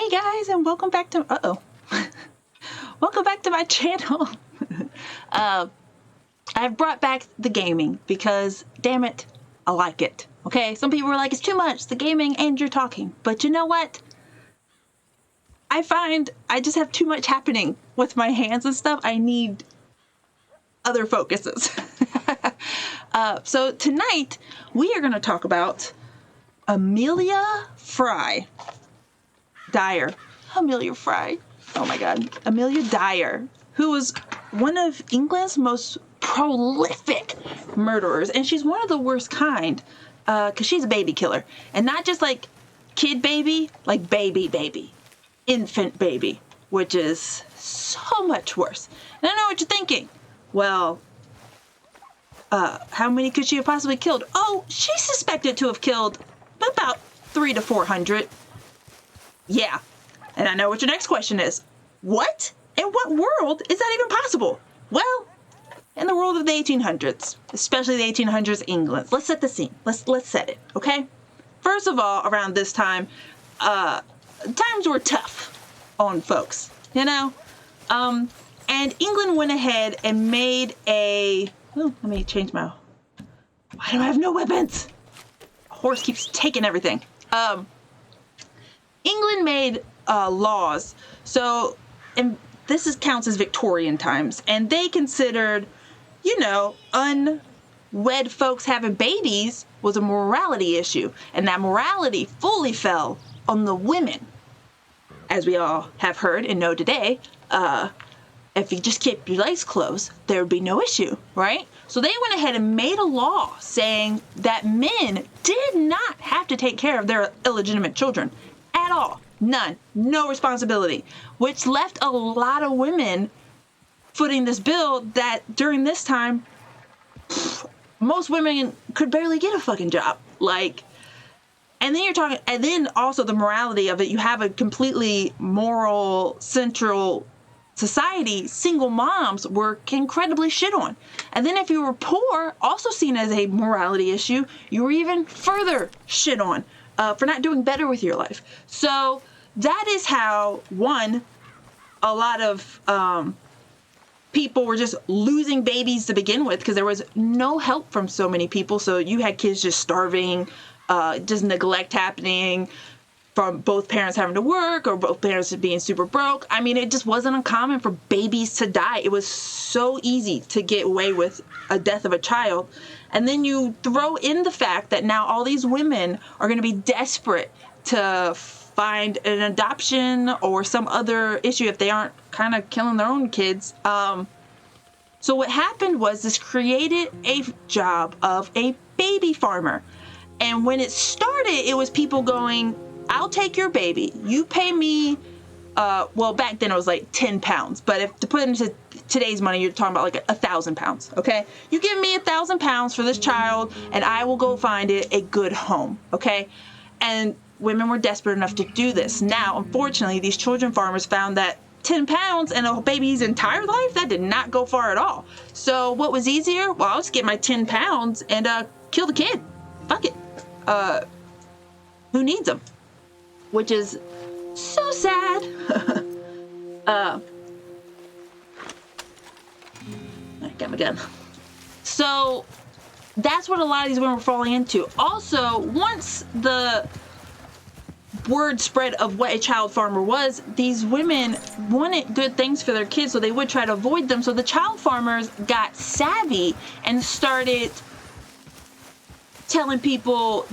Hey guys, and welcome back to welcome back to my channel. I've brought back the gaming because, damn it, I like it. Okay, some people were like, it's too much, the gaming and you're talking. But you know what? I find I just have too much happening with my hands and stuff. I need other focuses. So tonight we are going to talk about Amelia Dyer. Amelia Fry. Oh my God. Amelia Dyer, who was one of England's most prolific murderers. And she's one of the worst kind because she's a baby killer. And not just like kid baby, like baby. Infant baby, which is so much worse. And I know what you're thinking. Well, how many could she have possibly killed? Oh, she's suspected to have killed about 300 to 400. Yeah. And I know what your next question is. What? In what world is that even possible? Well, in the world of the 1800s, especially the 1800s England. Let's set the scene. Let's set it, okay? First of all, around this time, times were tough on folks, you know? And England went ahead and made let me change my... Why do I have no weapons? A horse keeps taking everything. England made laws. So, and this counts as Victorian times. And they considered, unwed folks having babies was a morality issue. And that morality fully fell on the women. As we all have heard and know today, if you just keep your legs closed, there would be no issue, right? So they went ahead and made a law saying that men did not have to take care of their illegitimate children at all. None. No responsibility. Which left a lot of women footing this bill that during this time, most women could barely get a fucking job. And then also the morality of it. You have a completely moral, central society. Single moms were incredibly shit on. And then if you were poor, also seen as a morality issue, you were even further shit on for not doing better with your life. So that is how, a lot of people were just losing babies to begin with because there was no help from so many people. So you had kids just starving, just neglect happening from both parents having to work or both parents being super broke. I mean, it just wasn't uncommon for babies to die. It was so easy to get away with a death of a child. And then you throw in the fact that now all these women are going to be desperate to find an adoption or some other issue if they aren't kind of killing their own kids. So what happened was this created a job of a baby farmer. And when it started, it was people going, I'll take your baby. You pay me, back then it was like 10 pounds. But if to put it into today's money, you're talking about like 1,000 pounds, okay? You give me 1,000 pounds for this child, and I will go find it a good home, okay? And women were desperate enough to do this. Now, unfortunately, these children farmers found that 10 pounds and a baby's entire life, that did not go far at all. So what was easier? Well, I'll just get my 10 pounds and kill the kid. Fuck it. Who needs them? Which is so sad. I got my gun. So that's what a lot of these women were falling into. Also, once the word spread of what a child farmer was, these women wanted good things for their kids, so they would try to avoid them. So the child farmers got savvy and started telling people,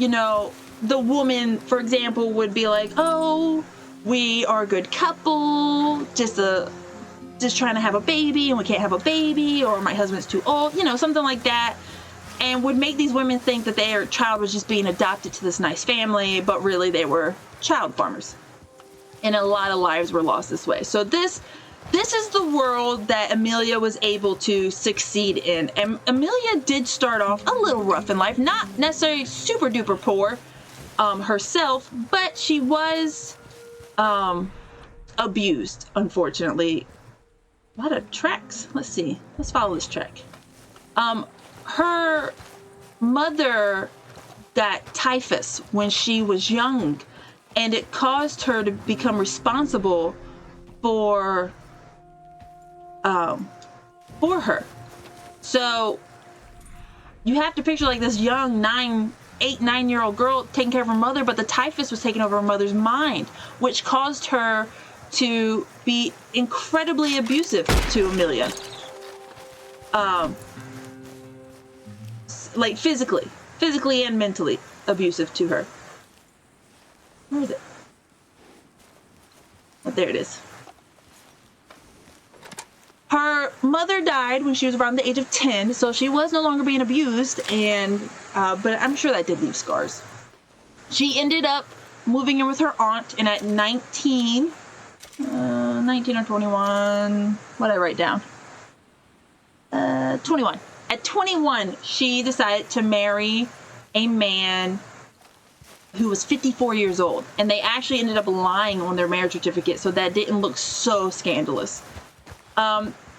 the woman, for example, would be like, oh, we are a good couple, just trying to have a baby and we can't have a baby, or my husband's too old, something like that. And would make these women think that their child was just being adopted to this nice family, but really they were child farmers. And a lot of lives were lost this way. So this is the world that Amelia was able to succeed in. And Amelia did start off a little rough in life, not necessarily super duper poor herself, but she was abused, unfortunately. A lot of tracks. Let's see. Let's follow this track. Her mother got typhus when she was young, and it caused her to become responsible for her. So you have to picture like this young 9-year-old girl taking care of her mother, but the typhus was taking over her mother's mind, which caused her to be incredibly abusive to Amelia. Like physically and mentally abusive to her. Where is it? Oh, there it is. Her mother died when she was around the age of 10, so she was no longer being abused, and but I'm sure that did leave scars. She ended up moving in with her aunt, and at 19 or 21, what did I write down? 21. At 21, she decided to marry a man who was 54 years old, and they actually ended up lying on their marriage certificate so that didn't look so scandalous.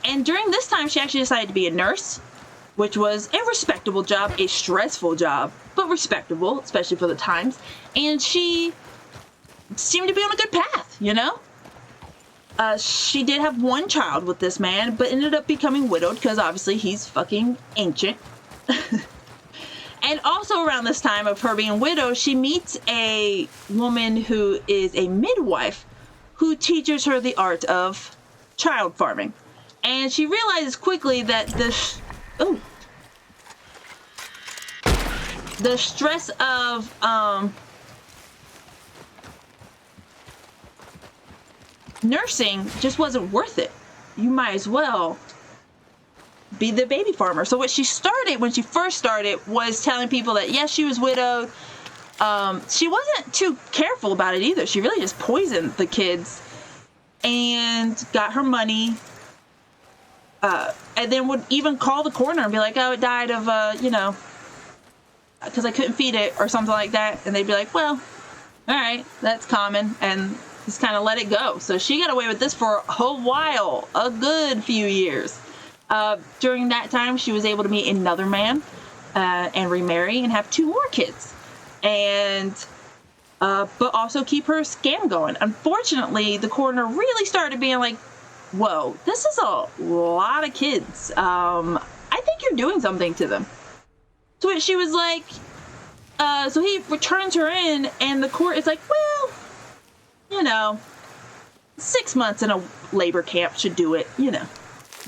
And during this time, she actually decided to be a nurse, which was a respectable job, a stressful job, but respectable, especially for the times. And she seemed to be on a good path, you know? She did have one child with this man, but ended up becoming widowed because obviously he's fucking ancient. And also around this time of her being widowed, she meets a woman who is a midwife who teaches her the art of child farming. And she realizes quickly that the stress of nursing just wasn't worth it. You might as well be the baby farmer. So what she started when she first started was telling people that yes, she was widowed. She wasn't too careful about it either. She really just poisoned the kids and got her money. And then would even call the coroner and be like, oh, it died of, because I couldn't feed it or something like that. And they'd be like, well, all right, that's common. And just kind of let it go. So she got away with this for a while, a good few years. During that time, she was able to meet another man and remarry and have 2 more kids. And but also keep her scam going. Unfortunately, the coroner really started being like, whoa, this is a lot of kids. I think you're doing something to them. So she was like, so he returns her in, and the court is like, well, 6 months in a labor camp should do it,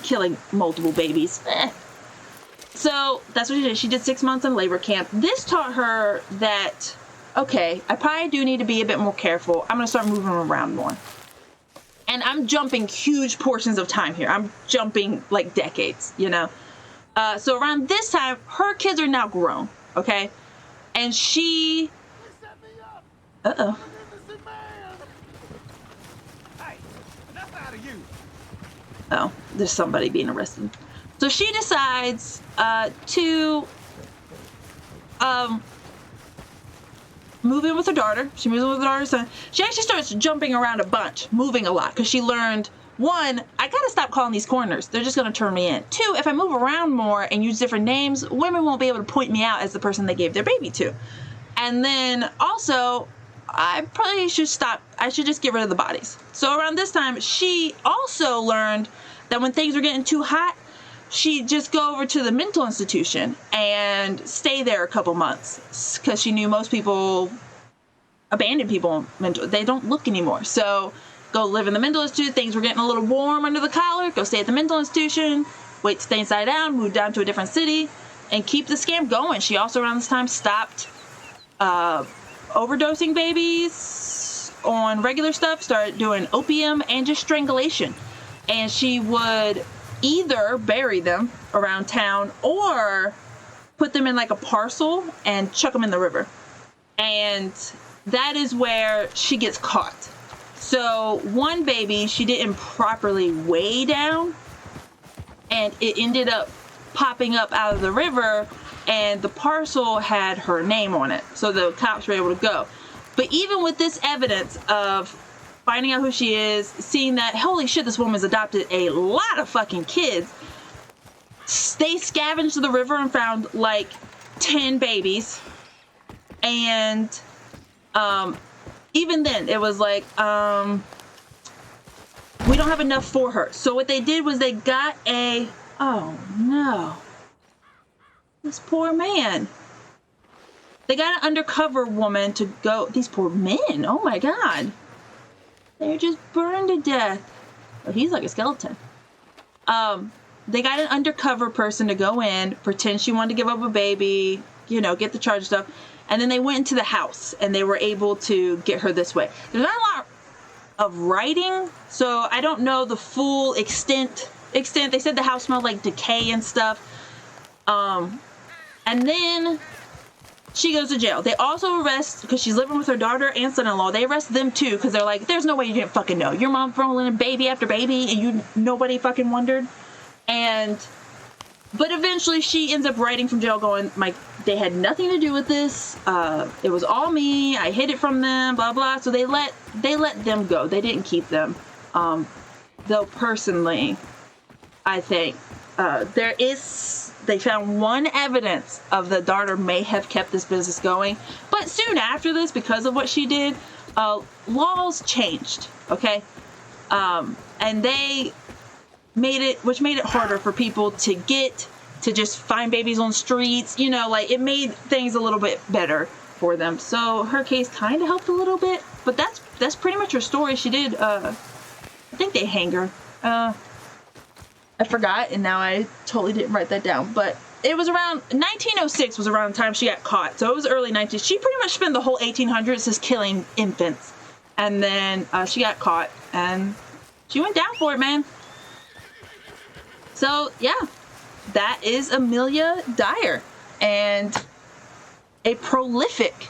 killing multiple babies. So that's what she did. She did 6 months in labor camp. This taught her that, okay, I probably do need to be a bit more careful. I'm going to start moving around more. And I'm jumping huge portions of time here. I'm jumping like decades, So around this time, her kids are now grown, okay? And she... Uh-oh. Oh, there's somebody being arrested. So she decides to move in with her daughter. She moves in with her daughter's son. She actually starts jumping around a bunch, moving a lot, because she learned, 1, I gotta stop calling these coroners. They're just gonna turn me in. 2, if I move around more and use different names, women won't be able to point me out as the person they gave their baby to. And then also, I probably should stop. I should just get rid of the bodies. So around this time, she also learned that when things were getting too hot, she'd just go over to the mental institution and stay there a couple months because she knew most people abandon people. They don't look anymore. So go live in the mental institute. Things were getting a little warm under the collar. Go stay at the mental institution. Wait to stay inside out. Move down to a different city and keep the scam going. She also around this time stopped overdosing babies on regular stuff, started doing opium and just strangulation. And she would either bury them around town or put them in like a parcel and chuck them in the river. And that is where she gets caught. So one baby she didn't properly weigh down, and it ended up popping up out of the river, and the parcel had her name on it. So the cops were able to go. But even with this evidence of finding out who she is, seeing that, holy shit, this woman's adopted a lot of fucking kids, they scavenged the river and found like 10 babies. And even then, it was like, we don't have enough for her. So what they did was they got oh no, this poor man. They got an undercover woman to go, these poor men, oh my God. They're just burned to death. Oh, he's like a skeleton. They got an undercover person to go in, pretend she wanted to give up a baby, you know, get the charge stuff. And then they went into the house and they were able to get her this way. There's not a lot of writing, so I don't know the full extent. They said the house smelled like decay and stuff. And then she goes to jail. They also arrest, because she's living with her daughter and son-in-law, they arrest them too, because they're like, there's no way you didn't fucking know. Your mom rolling in baby after baby and nobody fucking wondered. But eventually she ends up writing from jail going, they had nothing to do with this. It was all me. I hid it from them, blah, blah. So they let them go. They didn't keep them. Though personally, I think, they found one evidence of the daughter may have kept this business going. But soon after this, because of what she did, laws changed, okay? And they made it harder for people to just find babies on streets, you know, like it made things a little bit better for them. So her case kind of helped a little bit, but that's pretty much her story. She did, I think they hang her. I forgot, and now I totally didn't write that down, but it was around 1906 was around the time she got caught. So it was early 1900s. She pretty much spent the whole 1800s just killing infants. And then she got caught and she went down for it, man. So yeah, that is Amelia Dyer, and a prolific,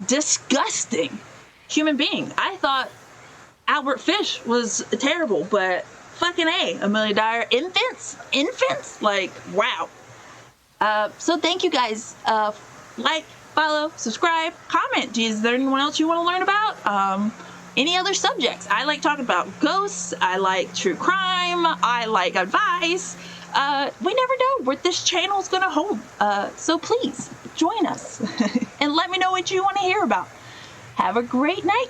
disgusting human being. I thought Albert Fish was terrible, but fucking A, Amelia Dyer, infants, like, wow. So thank you guys. Like, follow, subscribe, comment. Is there anyone else you want to learn about? Any other subjects? I like talking about ghosts. I like true crime. I like advice. We never know where this channel is going to hold. So please join us and let me know what you want to hear about. Have a great night, guys.